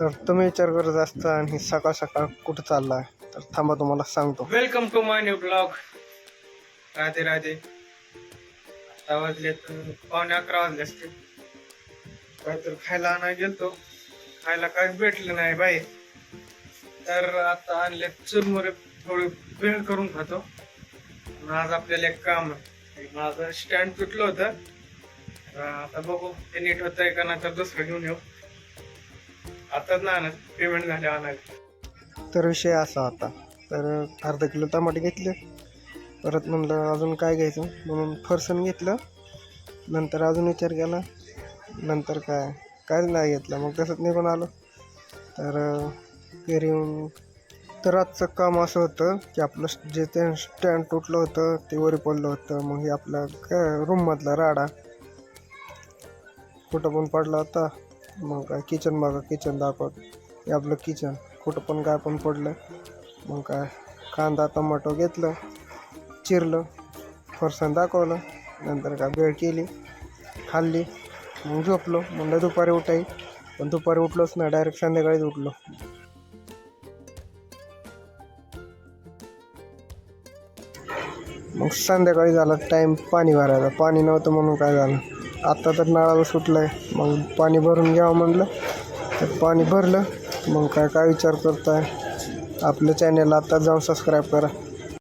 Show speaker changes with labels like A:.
A: तर तुम्ही विचार करत असता आणि सकाळ सकाळ कुठं चाललाय, तर थांबा तुम्हाला सांगतो.
B: Welcome to my new blog. Radhe Radhe. आता वाजले 11:15 वाजले असते. काहीतरी खायला आणायला गेलतो, खायला काही भेटलं नाही बाई. तर आता आणले चुरमुरे, थोडी भेळ करून खातो. आज आपल्याला एक काम आहे, माझं स्टँड तुटलं होतं. आता बघू ते नीट होतंय का नाही तर दुसरं घेऊन येऊ. आताच ना आणत, पेमेंट झाले आणायला.
A: तर विषय असा होता, तर अर्धा किलो टमाटे घेतले. परत म्हणलं अजून काय घ्यायचं, म्हणून फरसाण घेतलं. नंतर अजून विचार केला, नंतर कायच नाही घेतलं. मग तसंच निघून आलो. तर घरी येऊन तर आजचं काम असं होतं की आपलं जे ते स्टँड तुटलं होतं ते वरी पडलं होतं. मग हे आपलं काय रूममधला राडा कुठं पण पडला होता. मग काय किचन बघा, किचन दाखवत, हे आपलं किचन कुठं पण काय पण पडलं. मग काय कांदा टमाटो घेतलं, चिरलं, फरसाण दाखवलं, नंतर काय भेळ केली, खाल्ली, मग झोपलो. म्हणलं दुपारी उठाई, पण दुपारी उठलोच नाही, डायरेक्ट संध्याकाळीच उठलो. मग संध्याकाळी झाला टाईम पाणी भरायचा. पाणी नव्हतं म्हणून काय झालं, आत्ता तर नळाला सुटलं आहे. मग पाणी भरून घ्यावं म्हणलं, तर पाणी भरलं. मग काय विचार करताय, आपल्या चॅनेलला आत्ता जाऊन सबस्क्राईब करा.